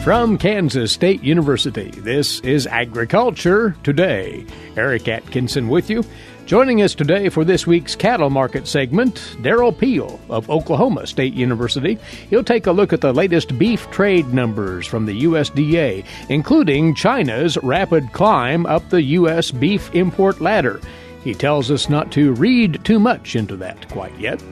From Kansas State University, this is Agriculture Today. Eric Atkinson with you. Joining us today for this week's cattle market segment, Derrell Peel of Oklahoma State University. He'll take a look at the latest beef trade numbers from the USDA, including China's rapid climb up the U.S. beef import ladder. He tells us not to read too much into that quite yet.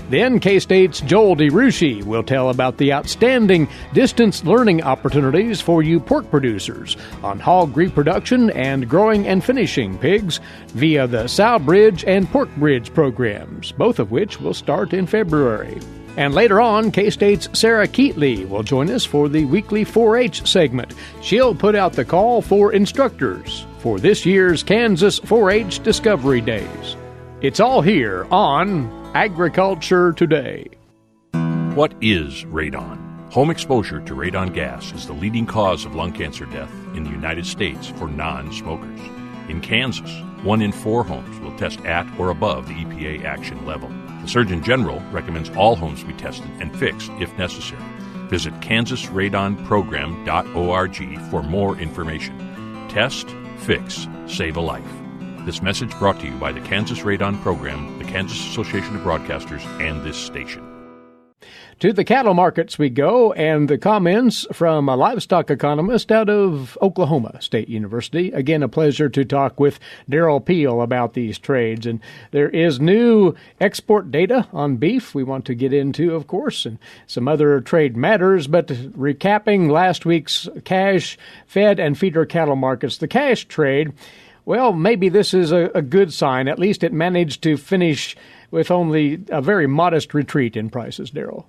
Then K-State's Joel DeRouchey will tell about the outstanding distance learning opportunities for you pork producers on hog reproduction and growing and finishing pigs via the SowBridge and PorkBridge Programs, both of which will start in February. And later on, K-State's Sarah Keatley will join us for the weekly 4-H segment. She'll put out the call for instructors for this year's Kansas 4-H Discovery Days. It's all here on Agriculture Today. What is radon? Home exposure to radon gas is the leading cause of lung cancer death in the United States for non-smokers. In Kansas, 1 in 4 homes will test at or above the EPA action level. The Surgeon General recommends all homes be tested and fixed if necessary. Visit kansasradonprogram.org for more information. Test, fix, save a life. This message brought to you by the Kansas Radon Program, the Kansas Association of Broadcasters, and this station. To the cattle markets we go, and the comments from a livestock economist out of Oklahoma State University. Again, a pleasure to talk with Derrell Peel about these trades. And there is new export data on beef we want to get into, of course, and some other trade matters. But recapping last week's cash, fed, and feeder cattle markets, the cash trade, well, maybe this is a good sign. At least it managed to finish with only a very modest retreat in prices, Derrell.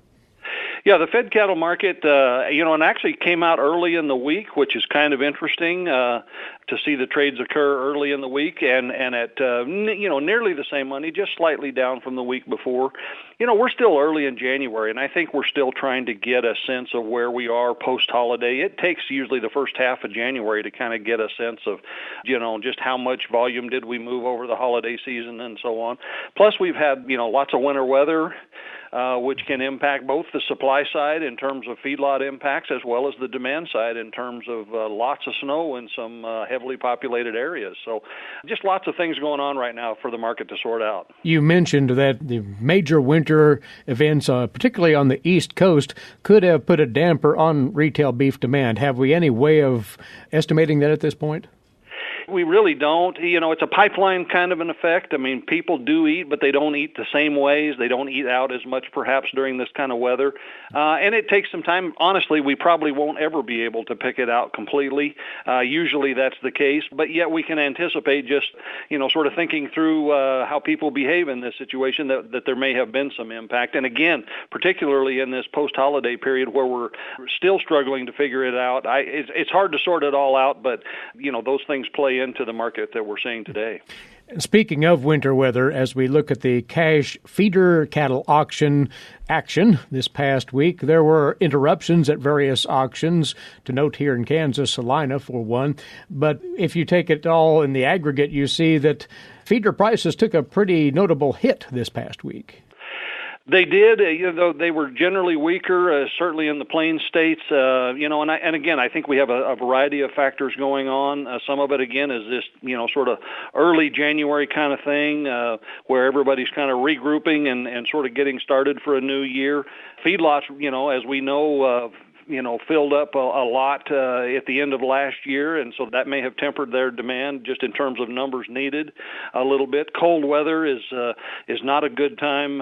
Yeah, the fed cattle market, and actually came out early in the week, which is kind of interesting to see the trades occur early in the week and at, nearly the same money, just slightly down from the week before. We're still early in January, and I think we're still trying to get a sense of where we are post-holiday. It takes usually the first half of January to kind of get a sense of, just how much volume did we move over the holiday season and so on. Plus, we've had, lots of winter weather, which can impact both the supply side in terms of feedlot impacts as well as the demand side in terms of lots of snow in some heavily populated areas. So just lots of things going on right now for the market to sort out. You mentioned that the major winter events, particularly on the East Coast, could have put a damper on retail beef demand. Have we any way of estimating that at this point? We really don't. It's a pipeline kind of an effect. I mean, people do eat, but they don't eat the same ways. They don't eat out as much, perhaps, during this kind of weather. And it takes some time. Honestly, we probably won't ever be able to pick it out completely. Usually that's the case. But yet we can anticipate just, sort of thinking through how people behave in this situation, that there may have been some impact. And again, particularly in this post-holiday period where we're still struggling to figure it out, it's hard to sort it all out, but, those things play into the market that we're seeing today. Speaking of winter weather, as we look at the cash feeder cattle auction action this past week, there were interruptions at various auctions, to note here in Kansas, Salina for one. But if you take it all in the aggregate, you see that feeder prices took a pretty notable hit this past week. They did, though they were generally weaker, certainly in the Plains states, and again, I think we have a variety of factors going on. Some of it, again, is this, sort of early January kind of thing, where everybody's kind of regrouping and sort of getting started for a new year. Feedlots, as we know, filled up a lot at the end of last year, and so that may have tempered their demand just in terms of numbers needed a little bit. Cold weather is not a good time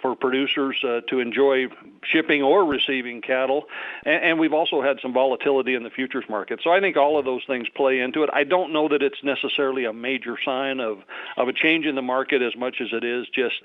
for producers to enjoy shipping or receiving cattle, and we've also had some volatility in the futures market. So I think all of those things play into it. I don't know that it's necessarily a major sign of a change in the market as much as it is just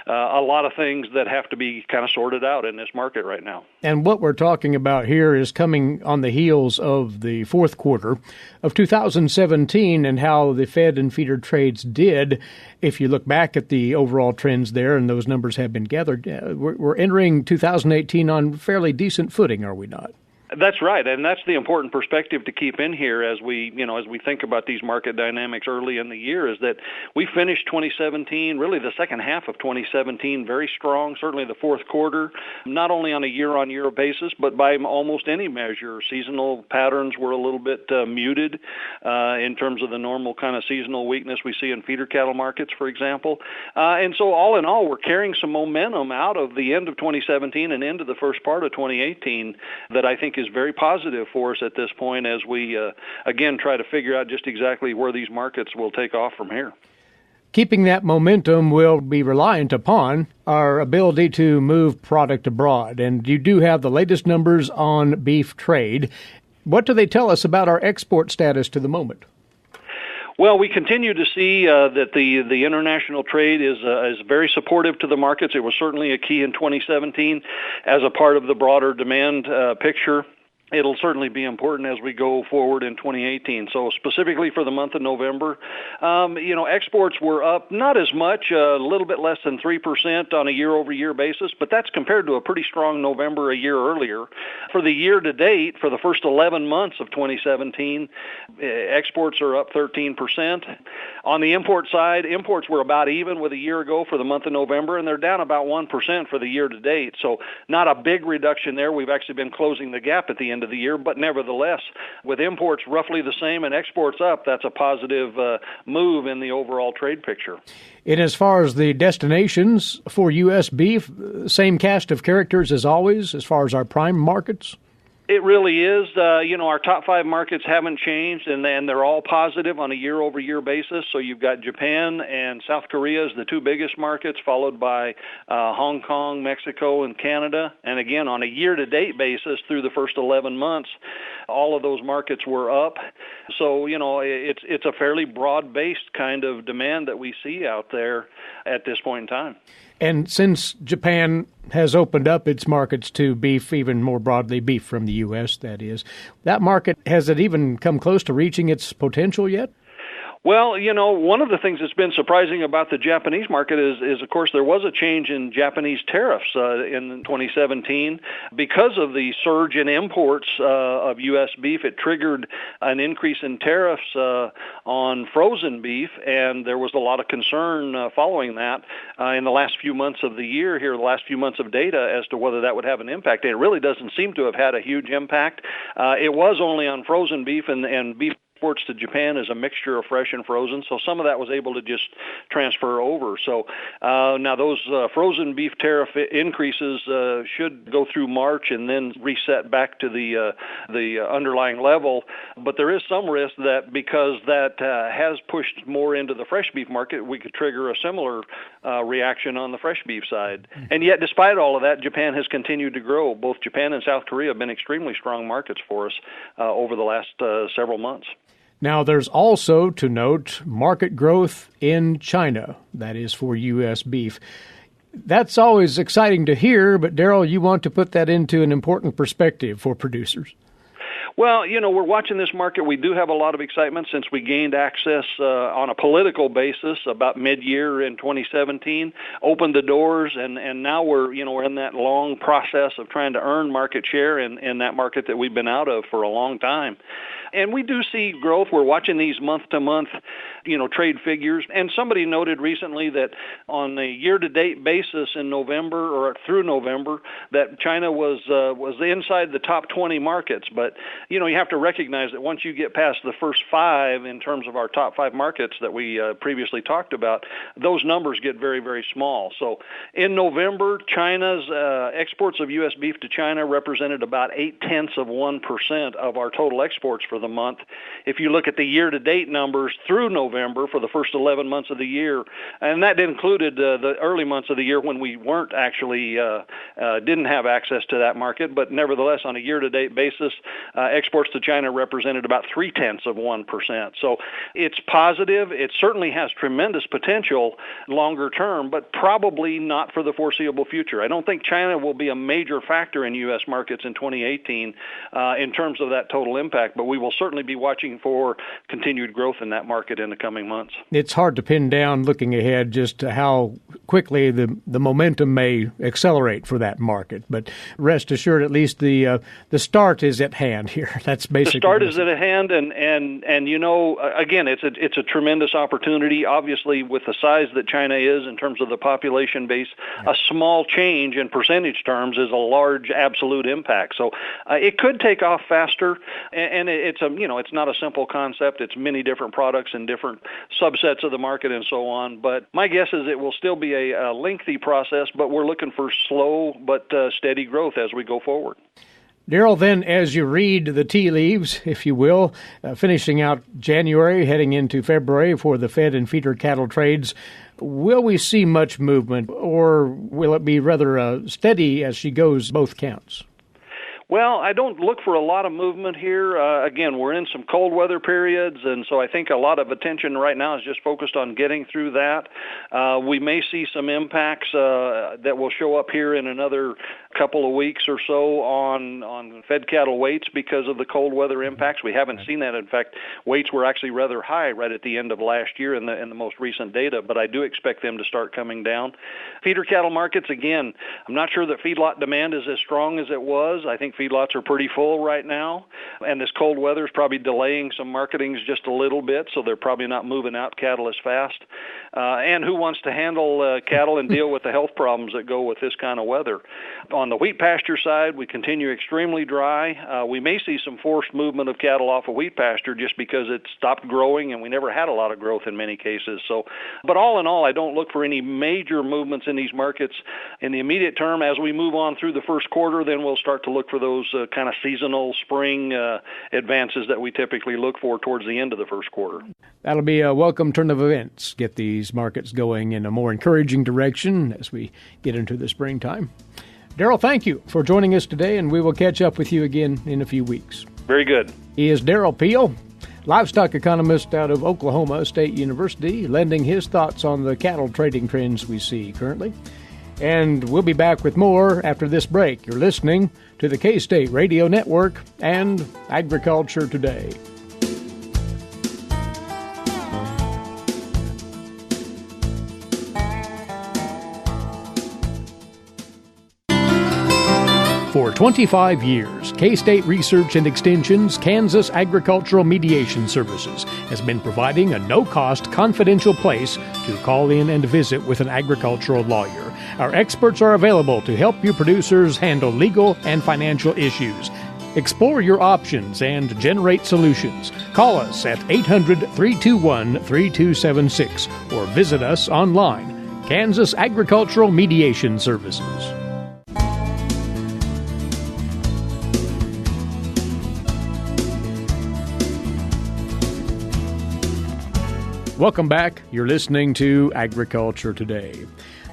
a lot of things that have to be kind of sorted out in this market right now. And what we're talking about here is coming on the heels of the fourth quarter of 2017 and how the fed and feeder trades did. If you look back at the overall trends there, and those numbers have been gathered, we're entering 2018 on fairly decent footing, are we not? That's right, and that's the important perspective to keep in here as we think about these market dynamics early in the year, is that we finished 2017, really the second half of 2017, very strong, certainly the fourth quarter, not only on a year-on-year basis, but by almost any measure. Seasonal patterns were a little bit muted in terms of the normal kind of seasonal weakness we see in feeder cattle markets, for example. And so all in all, we're carrying some momentum out of the end of 2017 and into the first part of 2018 that I think is very positive for us at this point as we, again, try to figure out just exactly where these markets will take off from here. Keeping that momentum will be reliant upon our ability to move product abroad. And you do have the latest numbers on beef trade. What do they tell us about our export status to the moment? Well, we continue to see that the international trade is very supportive to the markets. It was certainly a key in 2017 as a part of the broader demand picture. It'll certainly be important as we go forward in 2018. So specifically for the month of November, exports were up not as much, a little bit less than 3% on a year-over-year basis, but that's compared to a pretty strong November a year earlier. For the year to date, for the first 11 months of 2017, exports are up 13%. On the import side, imports were about even with a year ago for the month of November, and they're down about 1% for the year to date. So not a big reduction there. We've actually been closing the gap at the end of the year, but nevertheless, with imports roughly the same and exports up, that's a positive move in the overall trade picture. And as far as the destinations for U.S. beef, same cast of characters as always, as far as our prime markets? It really is. Our top 5 markets haven't changed, and they're all positive on a year-over-year basis. So you've got Japan and South Korea as the 2 biggest markets, followed by Hong Kong, Mexico, and Canada. And again, on a year-to-date basis through the first 11 months, all of those markets were up. So, it's a fairly broad-based kind of demand that we see out there at this point in time. And since Japan has opened up its markets to beef, even more broadly, beef from the U.S., that is, that market, has it even come close to reaching its potential yet? Well, one of the things that's been surprising about the Japanese market is, of course, there was a change in Japanese tariffs in 2017. Because of the surge in imports of U.S. beef, it triggered an increase in tariffs on frozen beef, and there was a lot of concern following that in the last few months of the year, the last few months of data, as to whether that would have an impact. And it really doesn't seem to have had a huge impact. It was only on frozen beef, and beef exports to Japan is a mixture of fresh and frozen, so some of that was able to just transfer over. So now those frozen beef tariff increases should go through March and then reset back to the underlying level. But there is some risk that because that has pushed more into the fresh beef market, we could trigger a similar reaction on the fresh beef side. And yet, despite all of that, Japan has continued to grow. Both Japan and South Korea have been extremely strong markets for us over the last several months. Now, there's also, to note, market growth in China, that is for U.S. beef. That's always exciting to hear, but Derrell, you want to put that into an important perspective for producers. Well, we're watching this market. We do have a lot of excitement since we gained access on a political basis about mid-year in 2017, opened the doors, and now we're in that long process of trying to earn market share in that market that we've been out of for a long time. And we do see growth. We're watching these month-to-month, trade figures. And somebody noted recently that on a year-to-date basis in November or through November, that China was inside the top 20 markets. But, you have to recognize that once you get past the first 5 in terms of our top 5 markets that we previously talked about, those numbers get very, very small. So in November, China's exports of U.S. beef to China represented about 0.8% of our total exports for the month. If you look at the year-to-date numbers through November for the first 11 months of the year, and that included the early months of the year when we weren't actually didn't have access to that market, but nevertheless on a year-to-date basis, exports to China represented about 0.3%. So it's positive. It certainly has tremendous potential longer term, but probably not for the foreseeable future. I don't think China will be a major factor in U.S. markets in 2018 in terms of that total impact, but we will certainly be watching for continued growth in that market in the coming months. It's hard to pin down, looking ahead, just how quickly the momentum may accelerate for that market. But rest assured, at least the start is at hand here. That's basically the start is at hand, and you know, again, it's a tremendous opportunity. Obviously, with the size that China is in terms of the population base, a small change in percentage terms is a large absolute impact. So it could take off faster, and it's not a simple concept. It's many different products and different subsets of the market and so on. But my guess is it will still be a lengthy process, but we're looking for slow but steady growth as we go forward. Derrell, then, as you read the tea leaves, if you will, finishing out January, heading into February for the fed and feeder cattle trades, will we see much movement, or will it be rather steady as she goes both counts? Well, I don't look for a lot of movement here. Again, we're in some cold weather periods, and so I think a lot of attention right now is just focused on getting through that. We may see some impacts that will show up here in another couple of weeks or so on fed cattle weights because of the cold weather impacts. We haven't seen that. In fact, weights were actually rather high right at the end of last year in the most recent data, but I do expect them to start coming down. Feeder cattle markets, again, I'm not sure that feedlot demand is as strong as it was. I think feedlots are pretty full right now, and this cold weather is probably delaying some marketings just a little bit, so they're probably not moving out cattle as fast. And who wants to handle cattle and deal with the health problems that go with this kind of weather? On the wheat pasture side, we continue extremely dry. We may see some forced movement of cattle off of wheat pasture just because it stopped growing, and we never had a lot of growth in many cases. So, but all in all, I don't look for any major movements in these markets in the immediate term. As we move on through the first quarter, then we'll start to look for those kind of seasonal spring advances that we typically look for towards the end of the first quarter. That'll be a welcome turn of events. Get these markets going in a more encouraging direction as we get into the springtime. Derrell, thank you for joining us today, and we will catch up with you again in a few weeks. Very good. He is Derrell Peel, livestock economist out of Oklahoma State University, lending his thoughts on the cattle trading trends we see currently. And we'll be back with more after this break. You're listening to the K-State Radio Network and Agriculture Today. For 25 years, K-State Research and Extension's Kansas Agricultural Mediation Services has been providing a no-cost, confidential place to call in and visit with an agricultural lawyer. Our experts are available to help you producers handle legal and financial issues. Explore your options and generate solutions. Call us at 800-321-3276 or visit us online. Kansas Agricultural Mediation Services. Welcome back. You're listening to Agriculture Today.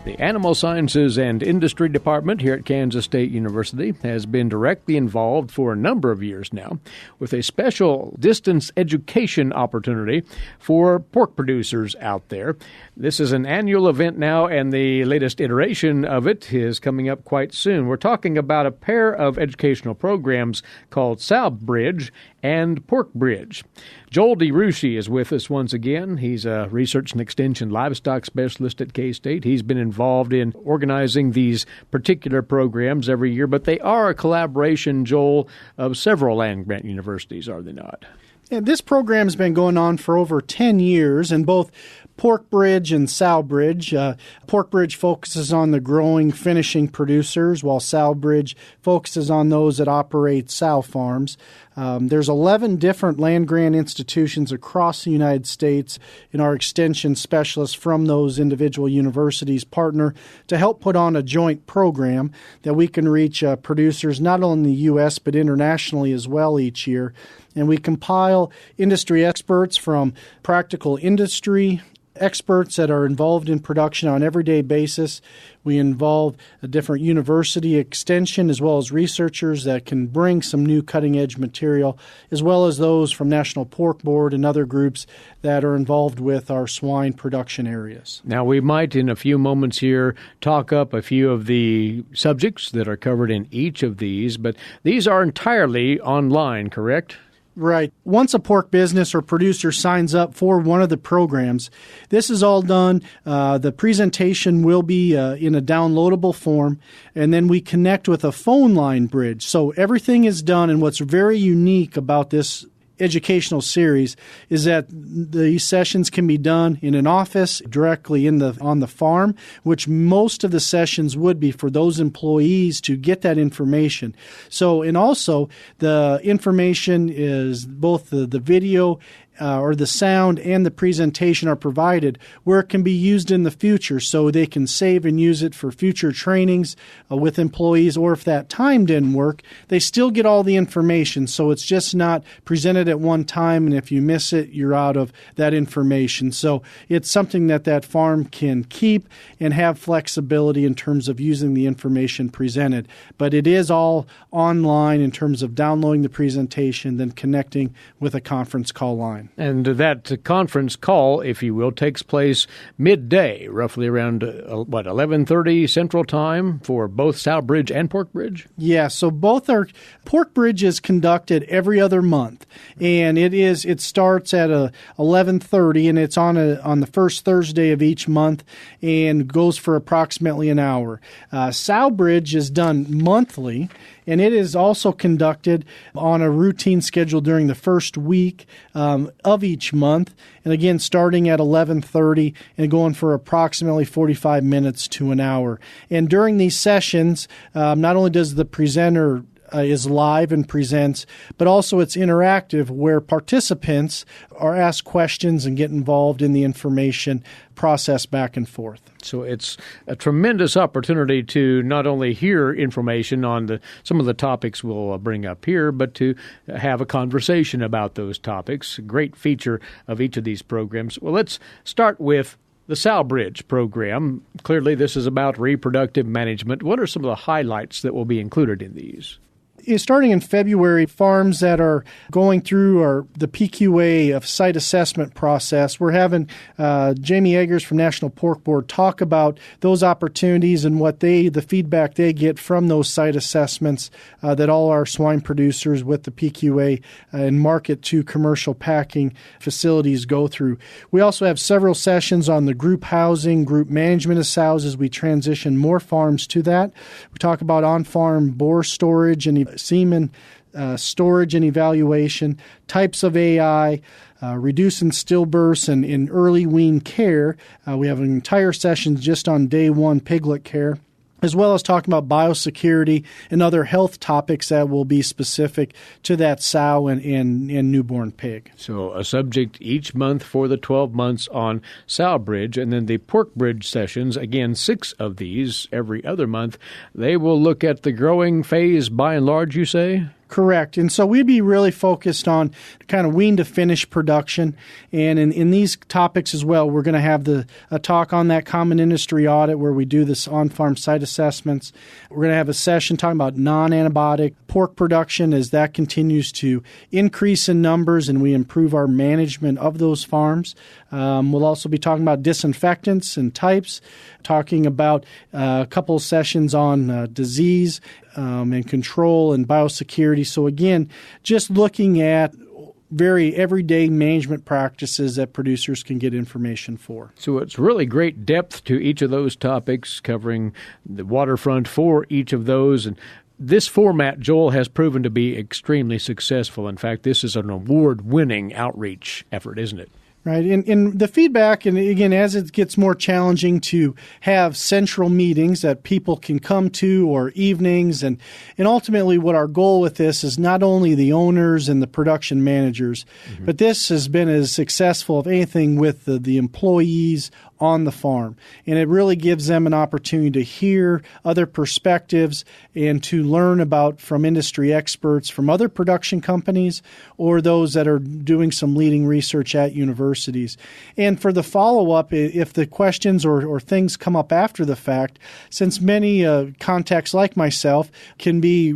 The Animal Sciences and Industry Department here at Kansas State University has been directly involved for a number of years now with a special distance education opportunity for pork producers out there. This is an annual event now, and the latest iteration of it is coming up quite soon. We're talking about a pair of educational programs called SowBridge and PorkBridge. Joel DeRouchey is with us once again. He's a research and extension livestock specialist at K-State. He's been involved in organizing these particular programs every year, but they are a collaboration, Joel, of several land-grant universities, are they not? Yeah, this program's been going on for over 10 years, and both PorkBridge and SowBridge. PorkBridge focuses on the growing, finishing producers, while SowBridge focuses on those that operate sow farms. There's 11 different land-grant institutions across the United States, and our extension specialists from those individual universities partner to help put on a joint program that we can reach producers not only in the U.S. but internationally as well each year. And we compile industry experts from practical industry, experts that are involved in production on an everyday basis. We involve a different university extension as well as researchers that can bring some new cutting-edge material, as well as those from National Pork Board and other groups that are involved with our swine production areas. Now, we might in a few moments here talk up a few of the subjects that are covered in each of these, but these are entirely online, correct? Right. Once a pork business or producer signs up for one of the programs, this is all done. The presentation will be in a downloadable form, and then we connect with a phone line bridge. So everything is done, and what's very unique about this educational series is that these sessions can be done in an office directly on the farm, which most of the sessions would be for those employees to get that information. So, and also the information is both the video or the sound and the presentation are provided where it can be used in the future, so they can save and use it for future trainings with employees, or if that time didn't work, they still get all the information. So it's just not presented at one time, and if you miss it, you're out of that information. So it's something that farm can keep and have flexibility in terms of using the information presented. But it is all online in terms of downloading the presentation, then connecting with a conference call line. And that conference call, if you will, takes place midday, roughly around, 11:30 Central Time for both SowBridge and PorkBridge? Yeah, so both are. PorkBridge is conducted every other month, and it starts at 11:30, and it's on the first Thursday of each month, and goes for approximately an hour. SowBridge is done monthly, and it is also conducted on a routine schedule during the first week of each month, and again starting at 11:30 and going for approximately 45 minutes to an hour. And during these sessions, not only does the presenter is live and presents, but also it's interactive where participants are asked questions and get involved in the information process back and forth. So it's a tremendous opportunity to not only hear information on some of the topics we'll bring up here, but to have a conversation about those topics. Great feature of each of these programs. Well, let's start with the SowBridge program. Clearly, this is about reproductive management. What are some of the highlights that will be included in these? Starting in February, farms that are going through the PQA of site assessment process, we're having Jamie Eggers from National Pork Board talk about those opportunities and the feedback they get from those site assessments that all our swine producers with the PQA and market to commercial packing facilities go through. We also have several sessions on the group housing, group management of sows as we transition more farms to that. We talk about on-farm boar storage and semen storage and evaluation, types of AI, reducing stillbirths and in early wean care. We have an entire session just on day one piglet care, as well as talking about biosecurity and other health topics that will be specific to that sow and newborn pig. So a subject each month for the 12 months on SowBridge, and then the PorkBridge sessions, again, 6 of these every other month. They will look at the growing phase by and large, you say? Correct. And so we'd be really focused on kind of wean to finish production. And in these topics as well, we're going to have a talk on that common industry audit where we do this on-farm site assessments. We're going to have a session talking about non-antibiotic pork production as that continues to increase in numbers and we improve our management of those farms. We'll also be talking about disinfectants and types, talking about a couple of sessions on disease and control and biosecurity. So again, just looking at very everyday management practices that producers can get information for. So it's really great depth to each of those topics, covering the waterfront for each of those. And this format, Joel, has proven to be extremely successful. In fact, this is an award-winning outreach effort, isn't it? Right. And the feedback, and again, as it gets more challenging to have central meetings that people can come to or evenings, and ultimately what our goal with this is not only the owners and the production managers, but this has been as successful of anything with the employees, on the farm. And it really gives them an opportunity to hear other perspectives and to learn about from industry experts from other production companies or those that are doing some leading research at universities. And for the follow-up, if the questions or things come up after the fact, since many contacts like myself can be,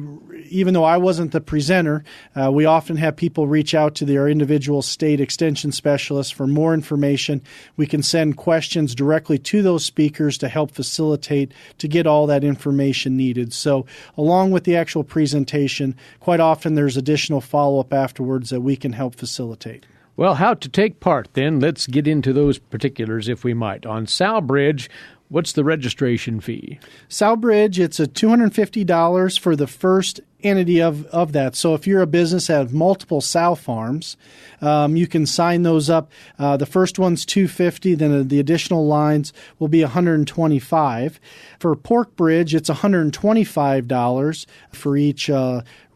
even though I wasn't the presenter, we often have people reach out to their individual state extension specialists for more information. We can send questions directly to those speakers to help facilitate to get all that information needed. So along with the actual presentation, quite often there's additional follow-up afterwards that we can help facilitate. Well, how to take part then? Let's get into those particulars if we might. On SowBridge, what's the registration fee? SowBridge, it's a $250 for the first entity of that. So if you're a business that has multiple sow farms, you can sign those up. The first one's $250, then the additional lines will be $125. For PorkBridge, it's $125 for each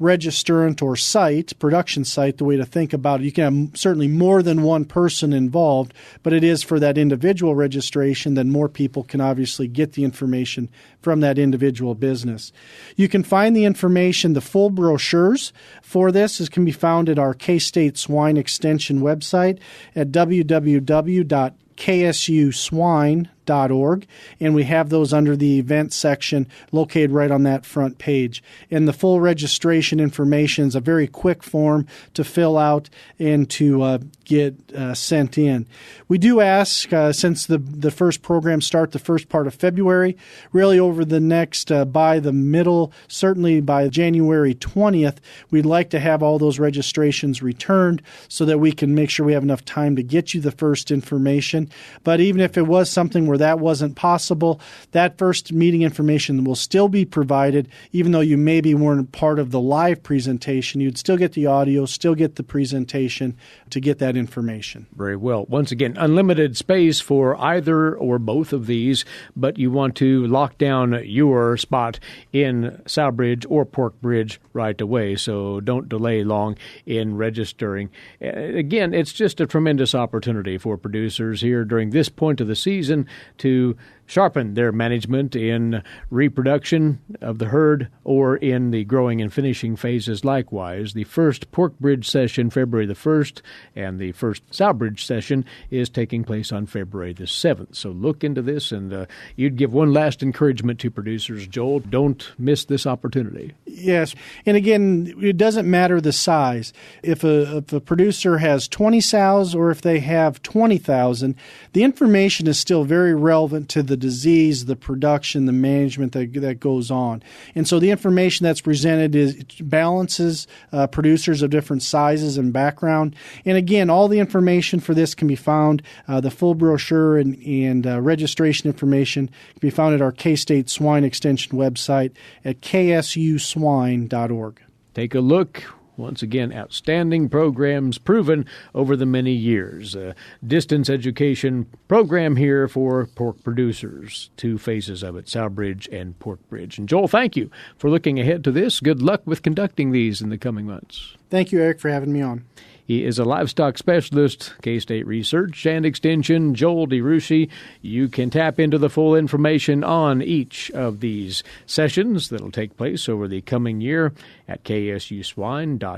registrant or site, production site, the way to think about it. You can have certainly more than one person involved, but it is for that individual registration, then more people can obviously get the information from that individual business. You can find the information, the full brochures for this can be found at our K-State Swine Extension website at www.ksuswine.org, and we have those under the event section located right on that front page. And the full registration information is a very quick form to fill out and to get sent in. We do ask, since the first programs start the first part of February, really over the next, by the middle, certainly by January 20th, we'd like to have all those registrations returned so that we can make sure we have enough time to get you the first information. But even if it was something where that wasn't possible, that first meeting information will still be provided, even though you maybe weren't part of the live presentation. You'd still get the audio, still get the presentation to get that information. Very well. Once again, unlimited space for either or both of these, but you want to lock down your spot in SowBridge or PorkBridge right away, so don't delay long in registering. Again, it's just a tremendous opportunity for producers here during this point of the season to sharpen their management in reproduction of the herd or in the growing and finishing phases likewise. The first PorkBridge session, February the 1st, and the first SowBridge session is taking place on February the 7th. So look into this, and you'd give one last encouragement to producers. Joel, don't miss this opportunity. Yes, and again, it doesn't matter the size. If a producer has 20 sows or if they have 20,000, the information is still very relevant to the disease, the production, the management that goes on. And so the information that's presented balances producers of different sizes and background. And again, all the information for this can be found, the full brochure and registration information can be found at our K-State Swine Extension website at ksuswine.org. Take a look. Once again, outstanding programs proven over the many years. A distance education program here for pork producers. Two phases of it, SowBridge and PorkBridge. And Joel, thank you for looking ahead to this. Good luck with conducting these in the coming months. Thank you, Eric, for having me on. He is a livestock specialist, K-State Research and Extension, Joel DeRouchey. You can tap into the full information on each of these sessions that will take place over the coming year at ksuswine.org.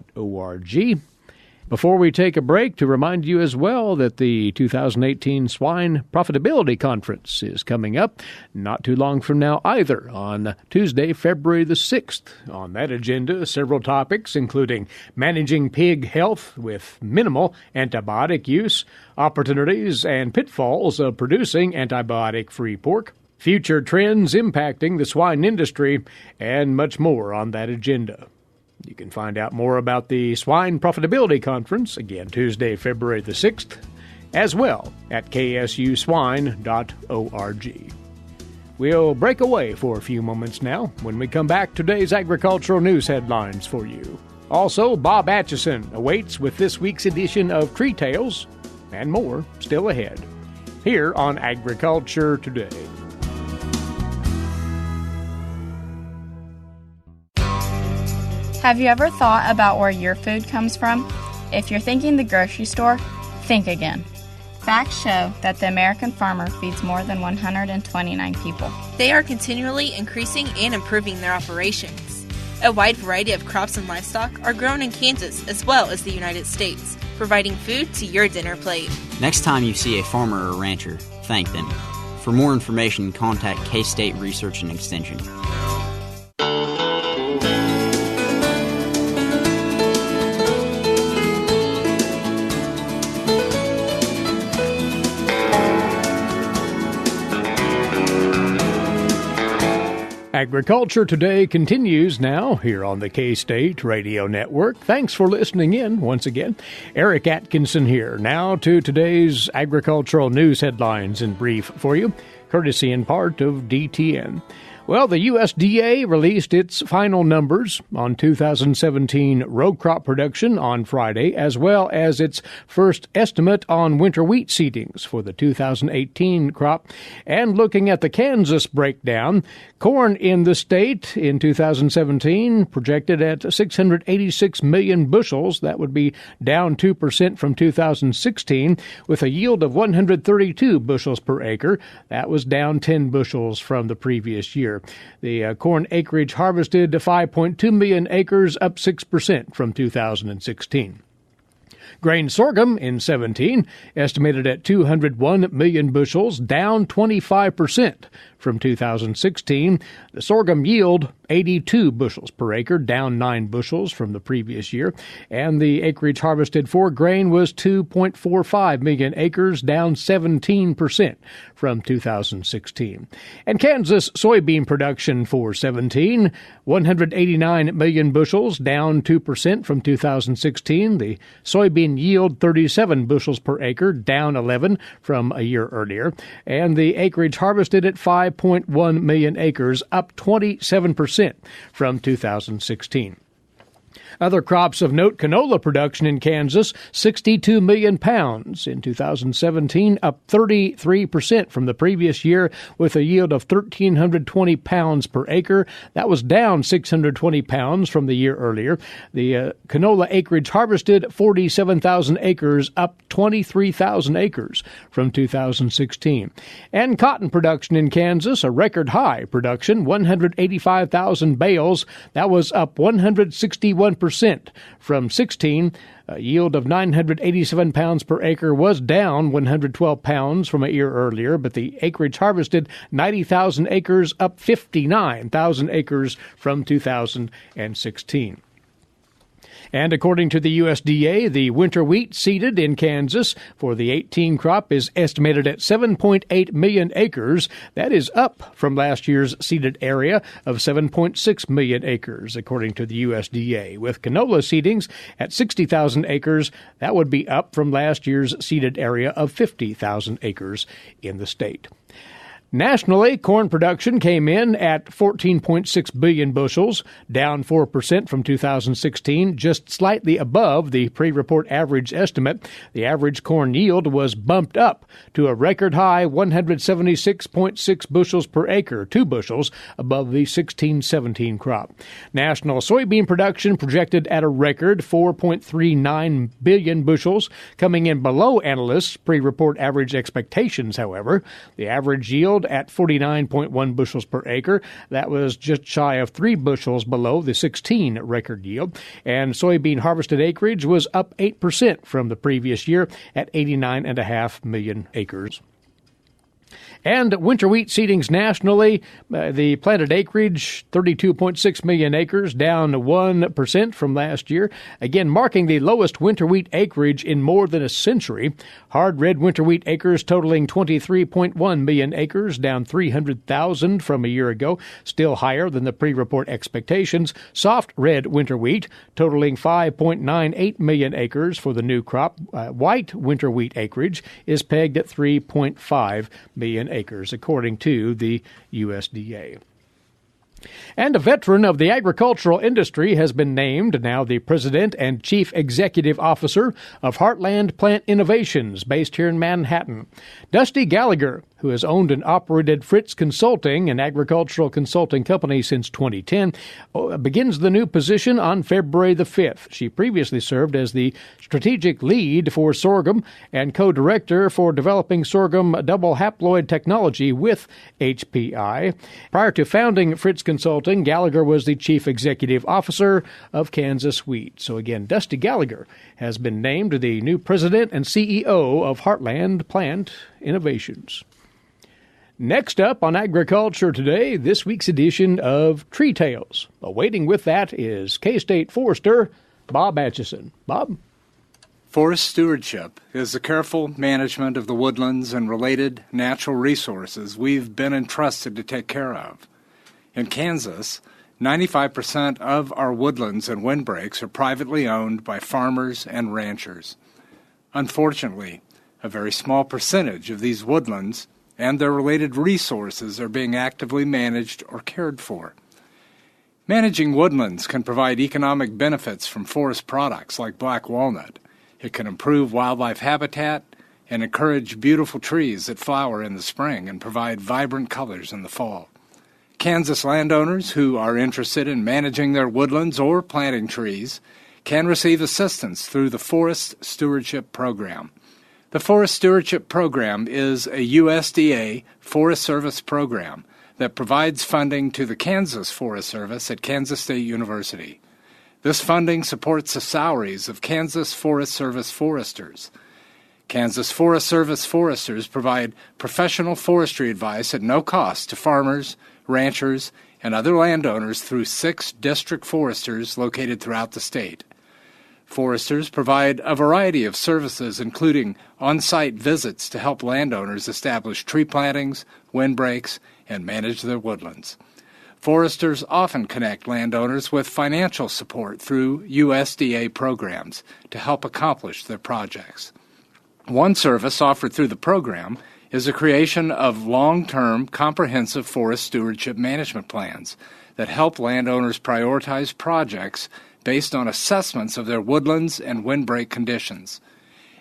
Before we take a break, to remind you as well that the 2018 Swine Profitability Conference is coming up not too long from now either, on Tuesday, February the 6th. On that agenda, several topics, including managing pig health with minimal antibiotic use, opportunities and pitfalls of producing antibiotic-free pork, future trends impacting the swine industry, and much more on that agenda. You can find out more about the Swine Profitability Conference, again Tuesday, February the 6th, as well at ksuswine.org. We'll break away for a few moments now. When we come back, today's agricultural news headlines for you. Also, Bob Atchison awaits with this week's edition of Tree Tales, and more still ahead, here on Agriculture Today. Have you ever thought about where your food comes from? If you're thinking the grocery store, think again. Facts show that the American farmer feeds more than 129 people. They are continually increasing and improving their operations. A wide variety of crops and livestock are grown in Kansas as well as the United States, providing food to your dinner plate. Next time you see a farmer or rancher, thank them. For more information, contact K-State Research and Extension. Agriculture Today continues now here on the K-State Radio Network. Thanks for listening in once again. Eric Atkinson here. Now to today's agricultural news headlines in brief for you, courtesy in part of DTN. Well, the USDA released its final numbers on 2017 row crop production on Friday, as well as its first estimate on winter wheat seedings for the 2018 crop. And looking at the Kansas breakdown, corn in the state in 2017 projected at 686 million bushels. That would be down 2% from 2016, with a yield of 132 bushels per acre. That was down 10 bushels from the previous year. The corn acreage harvested to 5.2 million acres, up 6% from 2016. Grain sorghum in 17 estimated at 201 million bushels, down 25% from 2016. The sorghum yield 82 bushels per acre, down 9 bushels from the previous year, and the acreage harvested for grain was 2.45 million acres, down 17% from 2016. And Kansas soybean production for 17, 189 million bushels, down 2% from 2016. The soybean yield 37 bushels per acre, down 11 from a year earlier, and the acreage harvested at 5.1 million acres, up 27% from 2016. Other crops of note, canola production in Kansas, 62 million pounds in 2017, up 33% from the previous year, with a yield of 1,320 pounds per acre. That was down 620 pounds from the year earlier. The canola acreage harvested, 47,000 acres, up 23,000 acres from 2016. And cotton production in Kansas, a record high production, 185,000 bales. That was up 161% from 16. A yield of 987 pounds per acre was down 112 pounds from a year earlier, but the acreage harvested 90,000 acres, up 59,000 acres from 2016. And according to the USDA, the winter wheat seeded in Kansas for the 18 crop is estimated at 7.8 million acres. That is up from last year's seeded area of 7.6 million acres, according to the USDA. With canola seedings at 60,000 acres, that would be up from last year's seeded area of 50,000 acres in the state. Nationally, corn production came in at 14.6 billion bushels, down 4% from 2016, just slightly above the pre-report average estimate. The average corn yield was bumped up to a record high 176.6 bushels per acre, 2 bushels above the 16-17 crop. National soybean production projected at a record 4.39 billion bushels, coming in below analysts' pre-report average expectations, however. The average yield at 49.1 bushels per acre. That was just shy of 3 bushels below the 16 record yield. And soybean harvested acreage was up 8% from the previous year at 89.5 million acres. And winter wheat seedings nationally, the planted acreage, 32.6 million acres, down 1% from last year, again marking the lowest winter wheat acreage in more than a century. Hard red winter wheat acres totaling 23.1 million acres, down 300,000 from a year ago, still higher than the pre-report expectations. Soft red winter wheat totaling 5.98 million acres for the new crop. White winter wheat acreage is pegged at 3.5 million acres, according to the USDA. And a veteran of the agricultural industry has been named now the President and Chief Executive Officer of Heartland Plant Innovations, based here in Manhattan. Dusty Gallagher, who has owned and operated Fritz Consulting, an agricultural consulting company, since 2010, begins the new position on February the 5th. She previously served as the strategic lead for sorghum and co-director for developing sorghum double haploid technology with HPI. Prior to founding Fritz Consulting, Gallagher was the chief executive officer of Kansas Wheat. So again, Dusty Gallagher has been named the new president and CEO of Heartland Plant Innovations. Next up on Agriculture Today, this week's edition of Tree Tales. Awaiting with that is K-State forester Bob Atchison. Bob? Forest stewardship is the careful management of the woodlands and related natural resources we've been entrusted to take care of. In Kansas, 95% of our woodlands and windbreaks are privately owned by farmers and ranchers. Unfortunately, a very small percentage of these woodlands and their related resources are being actively managed or cared for. Managing woodlands can provide economic benefits from forest products like black walnut. It can improve wildlife habitat and encourage beautiful trees that flower in the spring and provide vibrant colors in the fall. Kansas landowners who are interested in managing their woodlands or planting trees can receive assistance through the Forest Stewardship Program. The Forest Stewardship Program is a USDA Forest Service program that provides funding to the Kansas Forest Service at Kansas State University. This funding supports the salaries of Kansas Forest Service foresters. Kansas Forest Service foresters provide professional forestry advice at no cost to farmers, ranchers, and other landowners through 6 district foresters located throughout the state. Foresters provide a variety of services, including on-site visits to help landowners establish tree plantings, windbreaks, and manage their woodlands. Foresters often connect landowners with financial support through USDA programs to help accomplish their projects. One service offered through the program is the creation of long-term comprehensive forest stewardship management plans that help landowners prioritize projects based on assessments of their woodlands and windbreak conditions.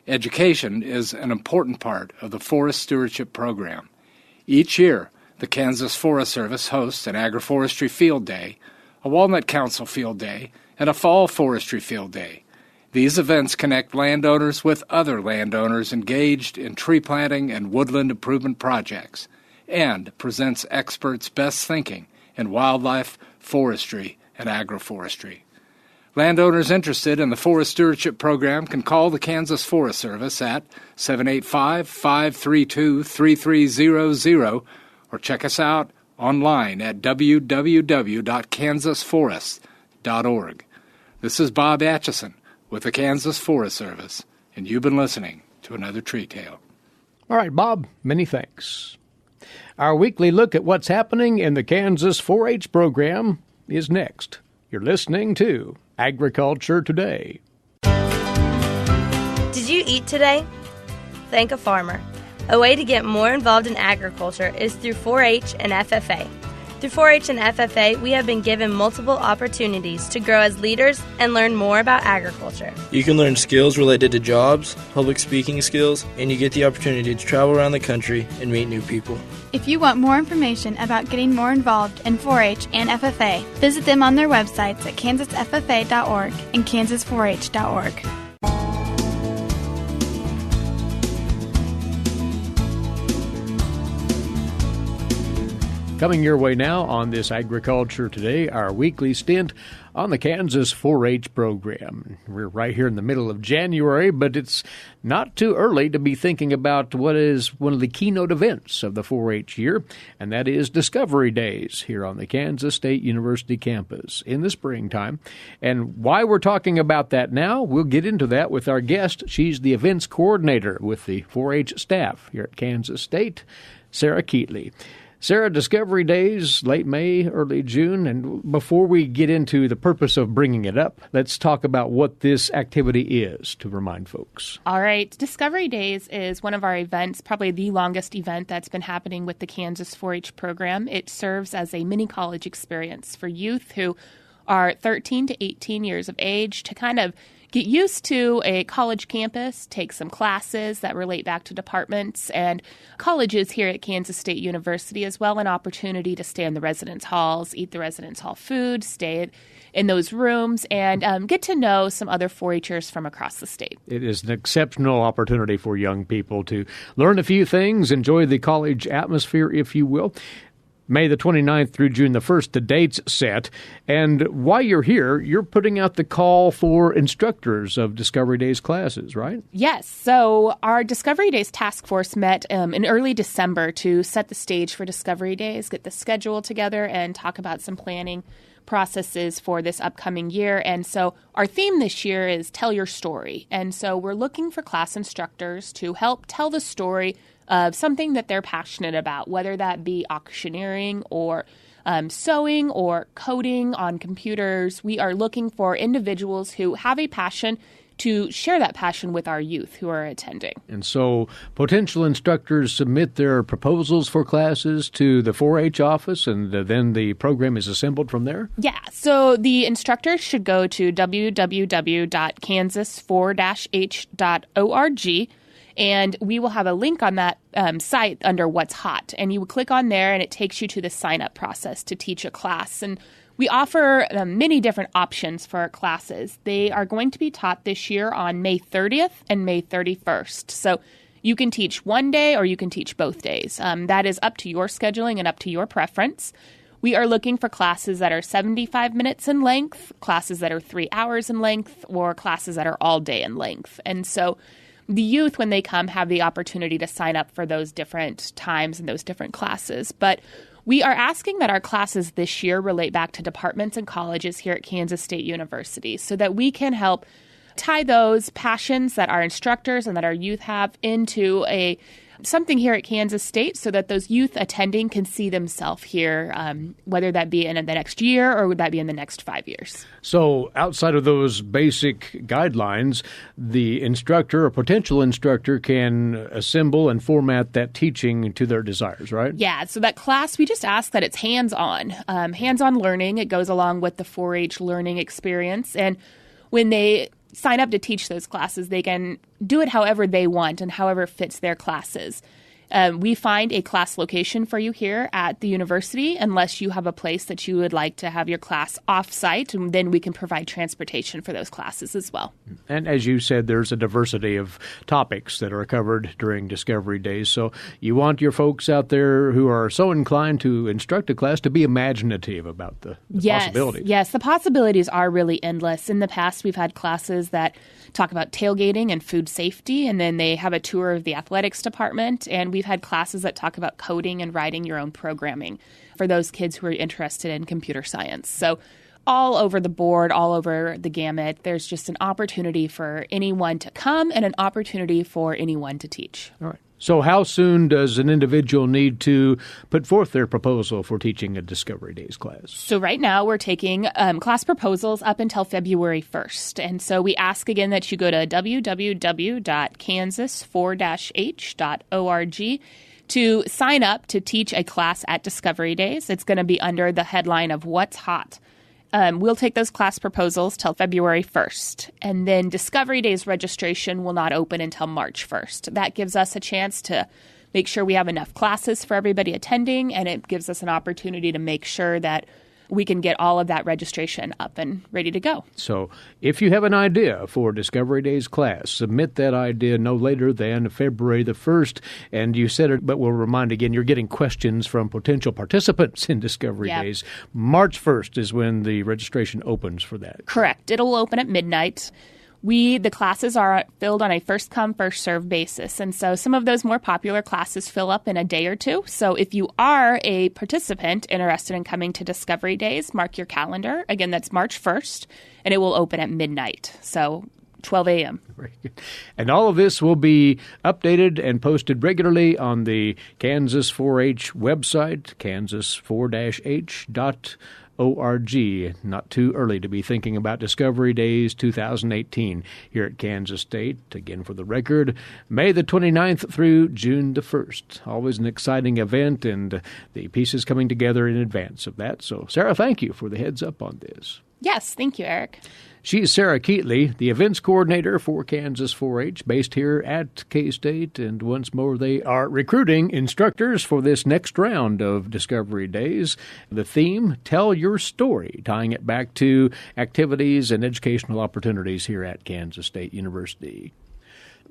Education is an important part of the Forest Stewardship Program. Each year, the Kansas Forest Service hosts an agroforestry field day, a Walnut Council field day, and a fall forestry field day. These events connect landowners with other landowners engaged in tree planting and woodland improvement projects, and presents experts' best thinking in wildlife, forestry, and agroforestry. Landowners interested in the Forest Stewardship Program can call the Kansas Forest Service at 785-532-3300 or check us out online at www.kansasforest.org. This is Bob Atchison with the Kansas Forest Service, and you've been listening to another Tree Tale. All right, Bob, many thanks. Our weekly look at what's happening in the Kansas 4-H program is next. You're listening to Agriculture Today. Did you eat today? Thank a farmer. A way to get more involved in agriculture is through 4-H and FFA. Through 4-H and FFA, we have been given multiple opportunities to grow as leaders and learn more about agriculture. You can learn skills related to jobs, public speaking skills, and you get the opportunity to travel around the country and meet new people. If you want more information about getting more involved in 4-H and FFA, visit them on their websites at kansasffa.org and kansas4h.org. Coming your way now on this Agriculture Today, our weekly stint on the Kansas 4-H program. We're right here in the middle of January, but it's not too early to be thinking about what is one of the keynote events of the 4-H year, and that is Discovery Days here on the Kansas State University campus in the springtime. And why we're talking about that now, we'll get into that with our guest. She's the events coordinator with the 4-H staff here at Kansas State, Sarah Keatley. Sarah, Discovery Days, late May, early June, and before we get into the purpose of bringing it up, let's talk about what this activity is to remind folks. All right. Discovery Days is one of our events, probably the longest event that's been happening with the Kansas 4-H program. It serves as a mini college experience for youth who are 13 to 18 years of age to kind of get used to a college campus, take some classes that relate back to departments and colleges here at Kansas State University, as well an opportunity to stay in the residence halls, eat the residence hall food, stay in those rooms, and get to know some other 4-H'ers from across the state. It is an exceptional opportunity for young people to learn a few things, enjoy the college atmosphere, if you will. May the 29th through June the 1st, the date's set. And while you're here, you're putting out the call for instructors of Discovery Days classes, right? Yes. So our Discovery Days task force met in early December to set the stage for Discovery Days, get the schedule together, and talk about some planning processes for this upcoming year. And so our theme this year is Tell Your Story. And so we're looking for class instructors to help tell the story of something that they're passionate about, whether that be auctioneering or sewing or coding on computers. We are looking for individuals who have a passion to share that passion with our youth who are attending. And so potential instructors submit their proposals for classes to the 4-H office, and then the program is assembled from there? Yeah. So the instructors should go to www.kansas4-h.org, and we will have a link on that site under What's Hot. And you would click on there, and it takes you to the sign-up process to teach a class. And we offer many different options for our classes. They are going to be taught this year on May 30th and May 31st. So you can teach one day or you can teach both days. That is up to your scheduling and up to your preference. We are looking for classes that are 75 minutes in length, classes that are 3 hours in length, or classes that are all day in length. And so the youth, when they come, have the opportunity to sign up for those different times and those different classes. But we are asking that our classes this year relate back to departments and colleges here at Kansas State University so that we can help tie those passions that our instructors and that our youth have into something here at Kansas State so that those youth attending can see themselves here, whether that be in the next year or would that be in the next 5 years. So outside of those basic guidelines, the instructor or potential instructor can assemble and format that teaching to their desires, right? Yeah. So that class, we just ask that it's hands-on. Hands-on learning. It goes along with the 4-H learning experience. And when they sign up to teach those classes, they can do it however they want and however fits their classes. We find a class location for you here at the university unless you have a place that you would like to have your class off-site, and then we can provide transportation for those classes as well. And as you said, there's a diversity of topics that are covered during Discovery Days, so you want your folks out there who are so inclined to instruct a class to be imaginative about the possibilities. Yes, the possibilities are really endless. In the past, we've had classes that talk about tailgating and food safety, and then they have a tour of the athletics department, and we've had classes that talk about coding and writing your own programming for those kids who are interested in computer science. So all over the board, all over the gamut, there's just an opportunity for anyone to come and an opportunity for anyone to teach. All right. So how soon does an individual need to put forth their proposal for teaching a Discovery Days class? So right now we're taking class proposals up until February 1st. And so we ask again that you go to www.kansas4-h.org to sign up to teach a class at Discovery Days. It's going to be under the headline of What's Hot. We'll take those class proposals till February 1st, and then Discovery Days registration will not open until March 1st. That gives us a chance to make sure we have enough classes for everybody attending, and it gives us an opportunity to make sure that we can get all of that registration up and ready to go. So if you have an idea for Discovery Days class, submit that idea no later than February the 1st. And you said it, but we'll remind again, you're getting questions from potential participants in Discovery Days. March 1st is when the registration opens for that. Correct. It'll open at midnight. The classes are filled on a first-come, first-served basis. And so some of those more popular classes fill up in a day or two. So if you are a participant interested in coming to Discovery Days, mark your calendar. Again, that's March 1st, and it will open at midnight, so 12 a.m. And all of this will be updated and posted regularly on the Kansas 4-H website, kansas4-h.org. Not too early to be thinking about Discovery Days 2018 here at Kansas State. Again, for the record, May the 29th through June the 1st. Always an exciting event, and the pieces coming together in advance of that. So, Sarah, thank you for the heads up on this. Yes, thank you, Eric. She is Sarah Keatley, the events coordinator for Kansas 4-H, based here at K-State. And once more, they are recruiting instructors for this next round of Discovery Days. The theme, Tell Your Story, tying it back to activities and educational opportunities here at Kansas State University.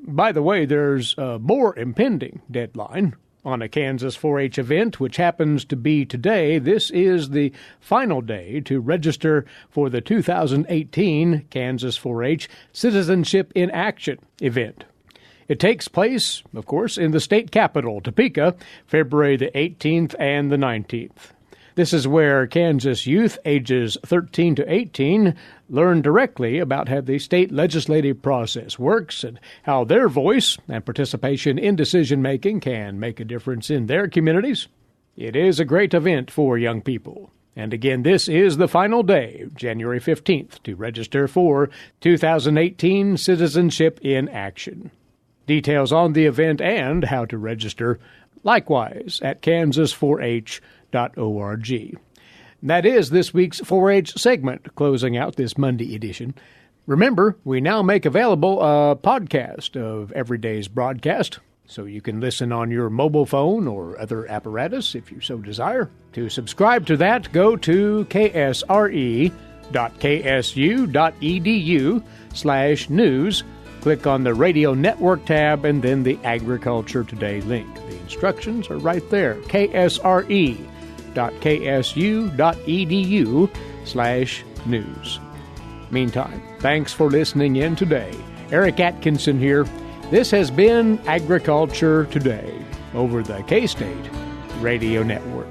By the way, there's a more impending deadline on a Kansas 4-H event, which happens to be today. This is the final day to register for the 2018 Kansas 4-H Citizenship in Action event. It takes place, of course, in the state capital, Topeka, February the 18th and the 19th. This is where Kansas youth ages 13 to 18 learn directly about how the state legislative process works and how their voice and participation in decision-making can make a difference in their communities. It is a great event for young people. And again, this is the final day, January 15th, to register for 2018 Citizenship in Action. Details on the event and how to register, likewise, at kansas4h.org. That is this week's 4-H segment, closing out this Monday edition. Remember, we now make available a podcast of every day's broadcast, so you can listen on your mobile phone or other apparatus if you so desire. To subscribe to that, go to ksre.ksu.edu/news. Click on the Radio Network tab and then the Agriculture Today link. The instructions are right there, ksre.ksu.edu/news. Meantime, thanks for listening in today. Eric Atkinson here. This has been Agriculture Today over the K-State Radio Network.